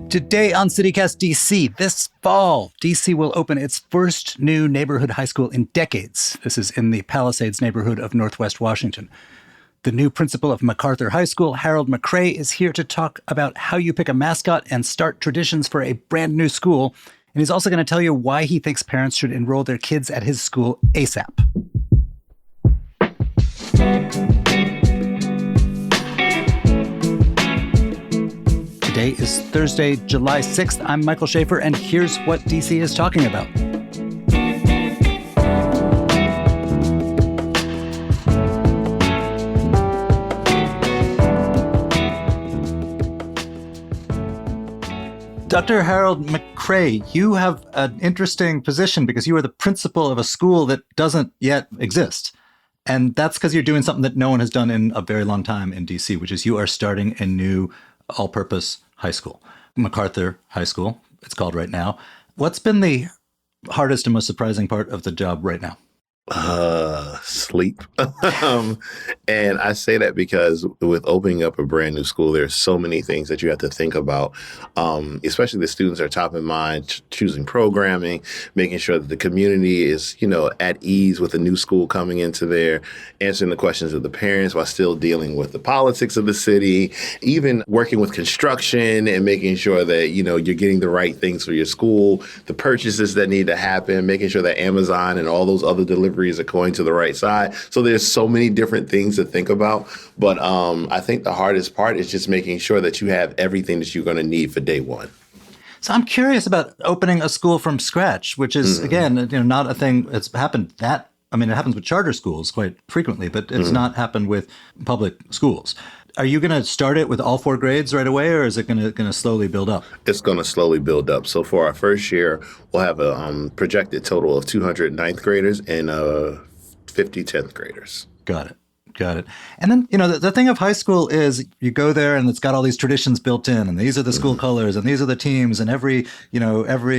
Today on CityCast DC, this fall, DC will open its first new neighborhood high school in decades. This is in the Palisades neighborhood of Northwest Washington. The new principal of MacArthur High School, Harold McCray, is here to talk about how you pick a mascot and start traditions for a brand new school. And he's also going to tell you why he thinks parents should enroll their kids at his school ASAP. Today is Thursday, July 6th. I'm Michael Schaefer, and here's what DC is talking about. Dr. Harold McCray, you have an interesting position because you are the principal of a school that doesn't yet exist. And that's because you're doing something that no one has done in a very long time in DC, which is you are starting a new all-purpose high school, MacArthur High School, it's called right now. What's been the hardest and most surprising part of the job right now? Sleep. And I say that because with opening up a brand new school, there's so many things that you have to think about, especially the students are top of mind, choosing programming, making sure that the community is, at ease with a new school coming into there, answering the questions of the parents while still dealing with the politics of the city, even working with construction and making sure that, you're getting the right things for your school, the purchases that need to happen, making sure that Amazon and all those other deliveries are going to the right side. So there's so many different things to think about. But I think the hardest part is just making sure that you have everything that you're going to need for day one. So I'm curious about opening a school from scratch, which is, again, not a thing that's happened it happens with charter schools quite frequently, but it's not happened with public schools. Are you going to start it with all four grades right away, or is it going to slowly build up? It's going to slowly build up. So for our first year, we'll have a projected total of 200 ninth graders and 50 10th graders. Got it. And then, the thing of high school is you go there and it's got all these traditions built in, and these are the school colors, and these are the teams, and every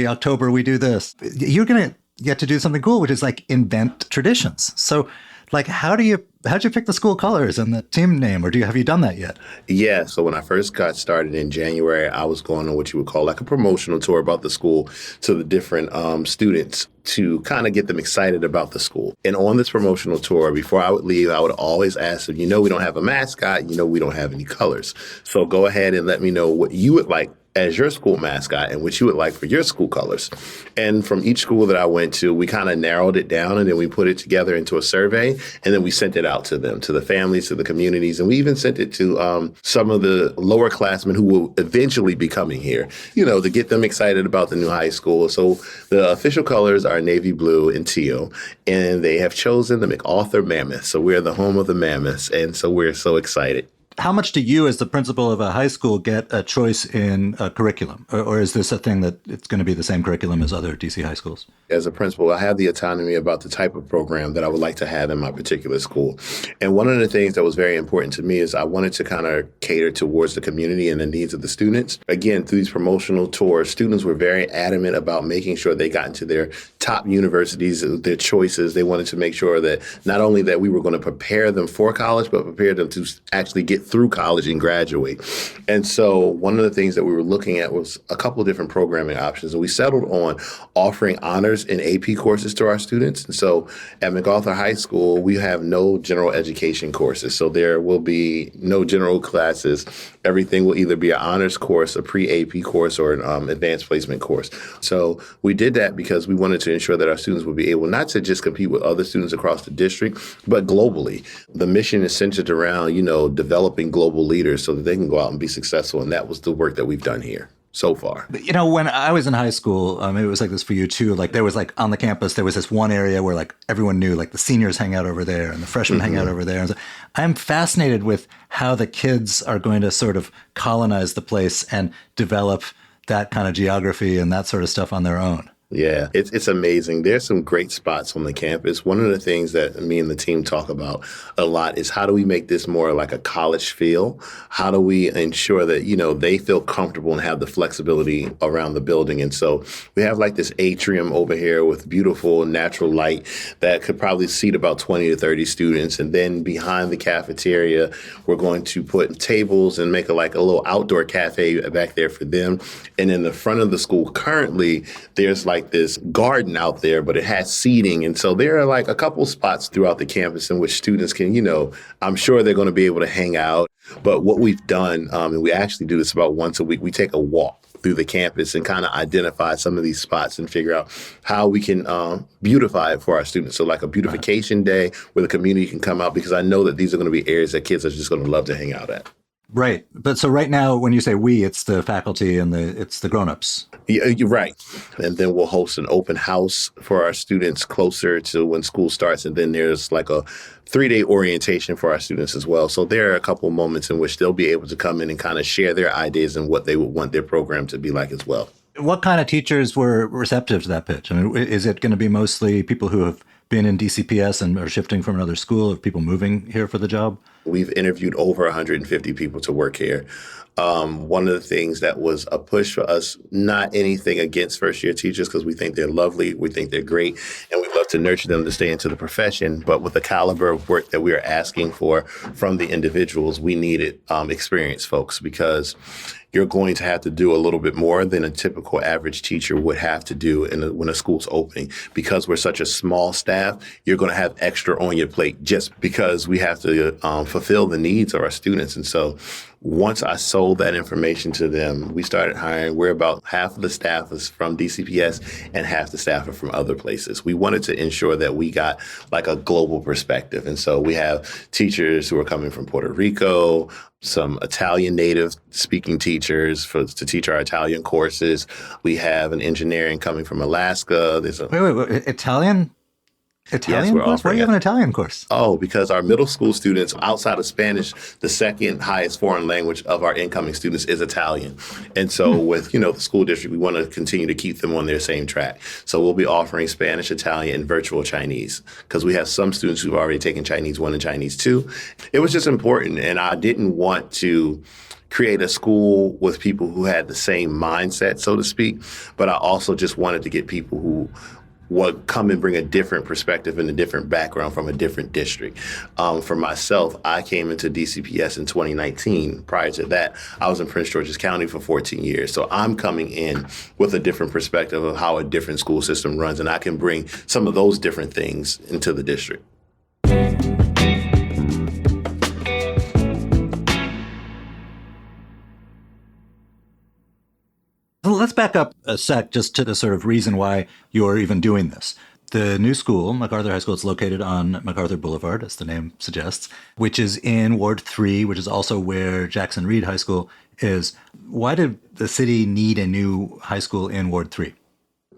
October we do this. You're going to get to do something cool, which is like invent traditions. So how'd you pick the school colors and the team name, or have you done that yet? Yeah. So when I first got started in January, I was going on what you would call like a promotional tour about the school to the different students to kind of get them excited about the school. And on this promotional tour, before I would leave, I would always ask them, we don't have a mascot, we don't have any colors. So go ahead and let me know what you would like as your school mascot and what you would like for your school colors. And from each school that I went to, we kind of narrowed it down, and then we put it together into a survey, and then we sent it out to them, to the families, to the communities, and we even sent it to some of the lower classmen who will eventually be coming here, to get them excited about the new high school. So the official colors are navy blue and teal, and they have chosen the MacArthur Mammoth. So we're the home of the Mammoths, and so we're so excited. How much do you, as the principal of a high school, get a choice in a curriculum? Or is this a thing that it's going to be the same curriculum as other DC high schools? As a principal, I have the autonomy about the type of program that I would like to have in my particular school. And one of the things that was very important to me is I wanted to kind of cater towards the community and the needs of the students. Again, through these promotional tours, students were very adamant about making sure they got into their top universities, their choices. They wanted to make sure that not only that we were going to prepare them for college, but prepare them to actually get through college and graduate. And so one of the things that we were looking at was a couple of different programming options. And we settled on offering honors and AP courses to our students. And so at MacArthur High School, we have no general education courses. So there will be no general classes. Everything will either be an honors course, a pre-AP course, or an advanced placement course. So we did that because we wanted to ensure that our students would be able not to just compete with other students across the district, but globally. The mission is centered around, developing global leaders so that they can go out and be successful. And that was the work that we've done here so far. When I was in high school, it was like this for you too. There was on the campus, there was this one area where everyone knew the seniors hang out over there and the freshmen hang out over there. And so I'm fascinated with how the kids are going to sort of colonize the place and develop that kind of geography and that sort of stuff on their own. Yeah, it's amazing. There's some great spots on the campus. One of the things that me and the team talk about a lot is how do we make this more like a college feel? How do we ensure that, they feel comfortable and have the flexibility around the building? And so we have like this atrium over here with beautiful natural light that could probably seat about 20 to 30 students. And then behind the cafeteria, we're going to put tables and make a little outdoor cafe back there for them. And in the front of the school currently, there's like this garden out there, but it has seating. And so there are like a couple spots throughout the campus in which students can, I'm sure they're going to be able to hang out. But what we've done, and we actually do this about once a week, we take a walk through the campus and kind of identify some of these spots and figure out how we can beautify it for our students. So like a beautification day where the community can come out, because I know that these are going to be areas that kids are just going to love to hang out at. Right. But so right now, when you say we, it's the faculty and it's the grown-ups. Yeah, you're right. And then we'll host an open house for our students closer to when school starts. And then there's like a 3-day orientation for our students as well. So there are a couple moments in which they'll be able to come in and kind of share their ideas and what they would want their program to be like as well. What kind of teachers were receptive to that pitch? I mean, is it going to be mostly people who have been in DCPS and are shifting from another school, or people moving here for the job? We've interviewed over 150 people to work here. One of the things that was a push for us, not anything against first-year teachers, because we think they're lovely, we think they're great, and we'd love to nurture them to stay into the profession. But with the caliber of work that we are asking for from the individuals, we needed experienced folks, because you're going to have to do a little bit more than a typical average teacher would have to do when a school's opening. Because we're such a small staff, you're going to have extra on your plate just because we have to fulfill the needs of our students. And so once I sold that information to them, we started hiring. We're about half of the staff is from DCPS and half the staff are from other places. We wanted to ensure that we got like a global perspective. And so we have teachers who are coming from Puerto Rico, some Italian native speaking teachers to teach our Italian courses. We have an engineering coming from Alaska. There's a wait, Italian? Italian yes, course? Why do you have an Italian course? Oh, because our middle school students, outside of Spanish, the second highest foreign language of our incoming students is Italian. And so with, the school district, we want to continue to keep them on their same track. So we'll be offering Spanish, Italian, and virtual Chinese, because we have some students who've already taken Chinese 1 and Chinese 2. It was just important, and I didn't want to create a school with people who had the same mindset, so to speak, but I also just wanted to get people who would come and bring a different perspective and a different background from a different district. For myself, I came into DCPS in 2019. Prior to that, I was in Prince George's County for 14 years. So I'm coming in with a different perspective of how a different school system runs, and I can bring some of those different things into the district. Let's back up a sec just to the sort of reason why you're even doing this. The new school, MacArthur High School, is located on MacArthur Boulevard, as the name suggests, which is in Ward 3, which is also where Jackson Reed High School is. Why did the city need a new high school in Ward 3?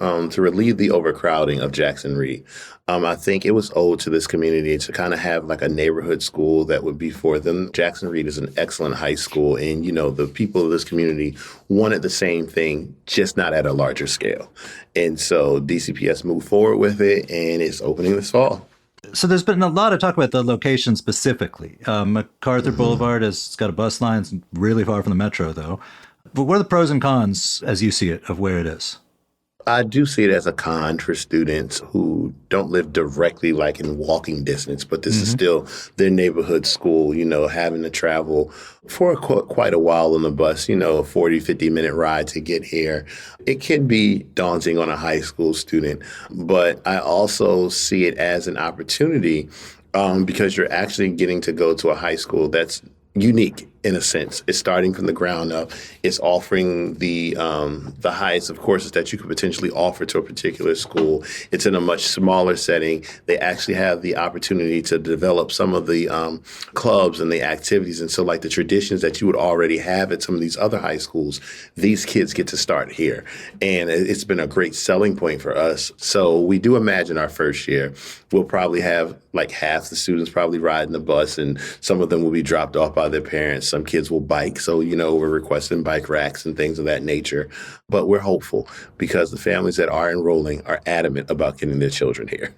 To relieve the overcrowding of Jackson Reed. I think it was owed to this community to kind of have like a neighborhood school that would be for them. Jackson Reed is an excellent high school, and, the people of this community wanted the same thing, just not at a larger scale. And so DCPS moved forward with it, and it's opening this fall. So there's been a lot of talk about the location specifically. MacArthur Boulevard has got a bus line. It's really far from the metro, though. But what are the pros and cons, as you see it, of where it is? I do see it as a con for students who don't live directly like in walking distance, but this is still their neighborhood school, having to travel for quite a while on the bus, a 40, 50-minute ride to get here. It can be daunting on a high school student, but I also see it as an opportunity because you're actually getting to go to a high school that's unique in a sense. It's starting from the ground up. It's offering the highest of courses that you could potentially offer to a particular school. It's in a much smaller setting. They actually have the opportunity to develop some of the clubs and the activities. And so like the traditions that you would already have at some of these other high schools, these kids get to start here. And it's been a great selling point for us. So we do imagine our first year, we'll probably have like half the students probably riding the bus, and some of them will be dropped off by their parents. Some kids will bike. So, we're requesting bike racks and things of that nature. But we're hopeful because the families that are enrolling are adamant about getting their children here.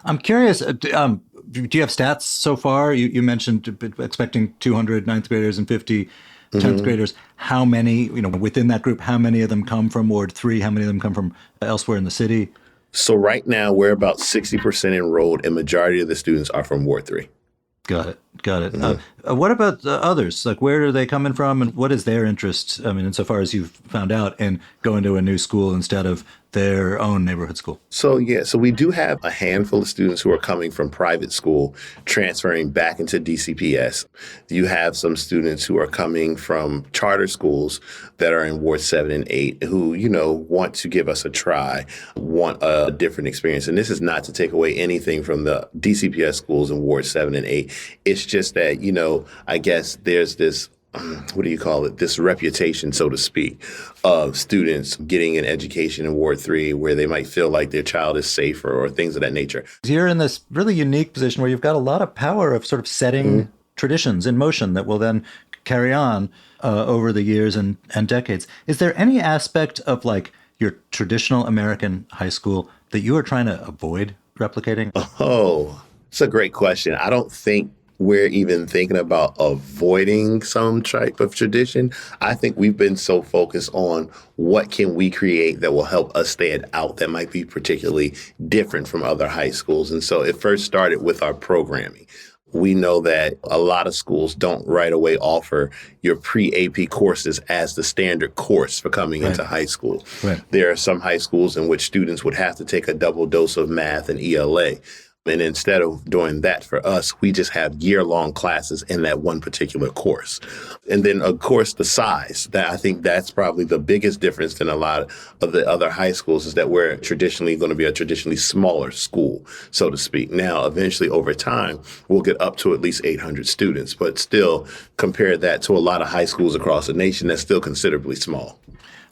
I'm curious, do you have stats so far? You mentioned expecting 200 ninth graders and 50 10th graders. How many, within that group, how many of them come from Ward 3? How many of them come from elsewhere in the city? So right now, we're about 60% enrolled, and majority of the students are from Ward 3. Got it. What about the others? Like, where are they coming from, and what is their interest? I mean, insofar as you've found out, in going to a new school instead of their own neighborhood school. So we do have a handful of students who are coming from private school, transferring back into DCPS. You have some students who are coming from charter schools that are in Ward 7 and 8 who, want to give us a try, want a different experience. And this is not to take away anything from the DCPS schools in Ward 7 and 8. It's just that, I guess there's this this reputation, so to speak, of students getting an education in Ward 3 where they might feel like their child is safer or things of that nature. You're in this really unique position where you've got a lot of power of sort of setting traditions in motion that will then carry on over the years and decades. Is there any aspect of like your traditional American high school that you are trying to avoid replicating? Oh, it's a great question. I don't think we're even thinking about avoiding some type of tradition. I think we've been so focused on what can we create that will help us stand out that might be particularly different from other high schools. And so it first started with our programming. We know that a lot of schools don't right away offer your pre-AP courses as the standard course for coming into high school. Right. There are some high schools in which students would have to take a double dose of math and ELA. And instead of doing that for us, we just have year-long classes in that one particular course. And then, of course, the size. I think that's probably the biggest difference than a lot of the other high schools is that we're traditionally going to be a traditionally smaller school, so to speak. Now, eventually, over time, we'll get up to at least 800 students. But still, compare that to a lot of high schools across the nation, that's still considerably small.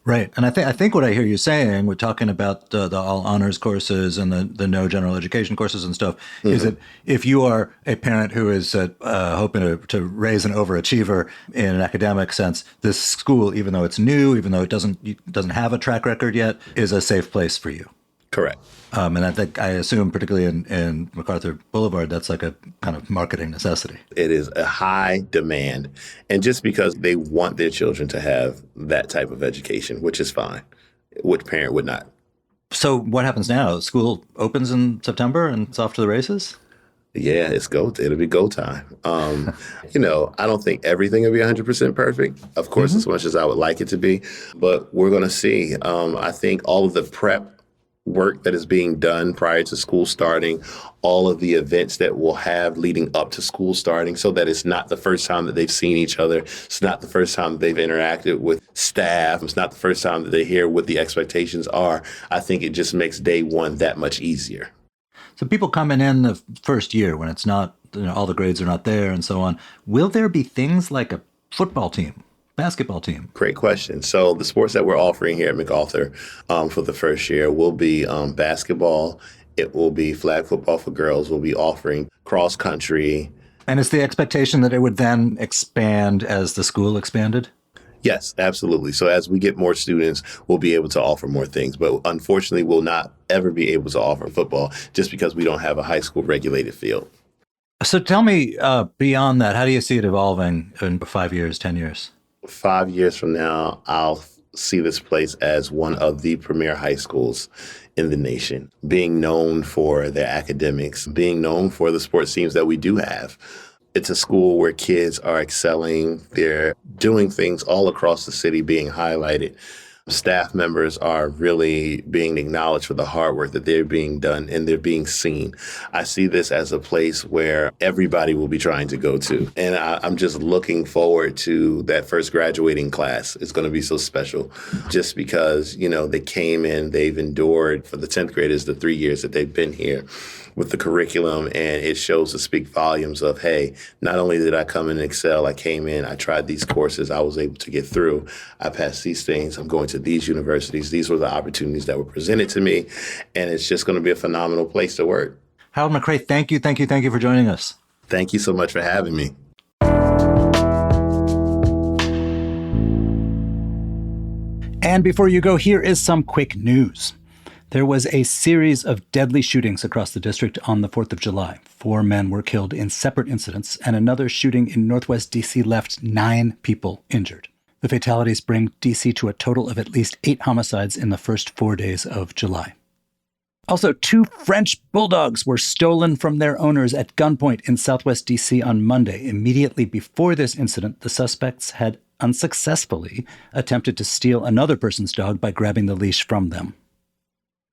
Right. And I think what I hear you saying, we're talking about the all honors courses and the no general education courses and stuff, is that if you are a parent who is hoping to raise an overachiever in an academic sense, this school, even though it's new, even though it doesn't have a track record yet, is a safe place for you. Correct. And I assume, particularly in MacArthur Boulevard, that's like a kind of marketing necessity. It is a high demand. And just because they want their children to have that type of education, which is fine, which parent would not? So what happens now? School opens in September and it's off to the races? Yeah, it'll be go time. I don't think everything will be 100% perfect, of course, as much as I would like it to be. But we're going to see. I think all of the prep work that is being done prior to school starting, all of the events that we'll have leading up to school starting, so that it's not the first time that they've seen each other. It's not the first time that they've interacted with staff. It's not the first time that they hear what the expectations are. I think it just makes day one that much easier. So people coming in the first year when it's not, all the grades are not there and so on, will there be things like a football team? Basketball team? Great question. So the sports that we're offering here at MacArthur for the first year will be basketball. It will be flag football for girls. We'll be offering cross country. And is the expectation that it would then expand as the school expanded? Yes, absolutely. So as we get more students, we'll be able to offer more things. But unfortunately, we'll not ever be able to offer football just because we don't have a high school regulated field. So tell me, beyond that, how do you see it evolving in 5 years, 10 years? 5 years from now, I'll see this place as one of the premier high schools in the nation, being known for their academics, being known for the sports teams that we do have. It's a school where kids are excelling. They're doing things all across the city being highlighted. Staff members are really being acknowledged for the hard work that they're being done and they're being seen. I see this as a place where everybody will be trying to go to. And I'm just looking forward to that first graduating class. It's going to be so special just because, they came in, they've endured for the 10th graders, the 3 years that they've been here with the curriculum, and it shows to speak volumes of, hey, not only did I come in and excel, I came in, I tried these courses, I was able to get through, I passed these things, I'm going to these universities, these were the opportunities that were presented to me, and it's just going to be a phenomenal place to work. Harold McCray, thank you for joining us. Thank you so much for having me. And before you go, here is some quick news. There was a series of deadly shootings across the district on the 4th of July. 4 men were killed in separate incidents, and another shooting in Northwest D.C. left 9 people injured. The fatalities bring D.C. to a total of at least 8 homicides in the first 4 days of July. Also, 2 French bulldogs were stolen from their owners at gunpoint in Southwest D.C. on Monday. Immediately before this incident, the suspects had unsuccessfully attempted to steal another person's dog by grabbing the leash from them.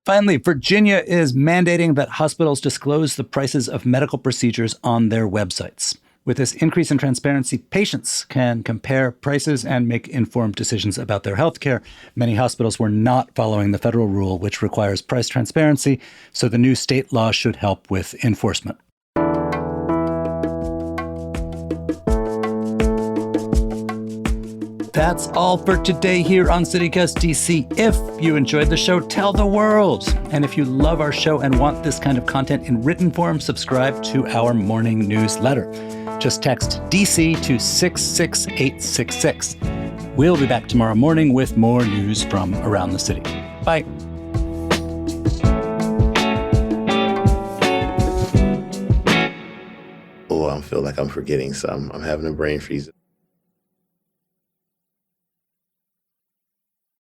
Finally, Virginia is mandating that hospitals disclose the prices of medical procedures on their websites. With this increase in transparency, patients can compare prices and make informed decisions about their health care. Many hospitals were not following the federal rule, which requires price transparency, so the new state law should help with enforcement. That's all for today here on CityCast DC. If you enjoyed the show, tell the world. And if you love our show and want this kind of content in written form, subscribe to our morning newsletter. Just text DC to 66866. We'll be back tomorrow morning with more news from around the city. Bye. Oh, I feel like I'm forgetting some. I'm having a brain freeze.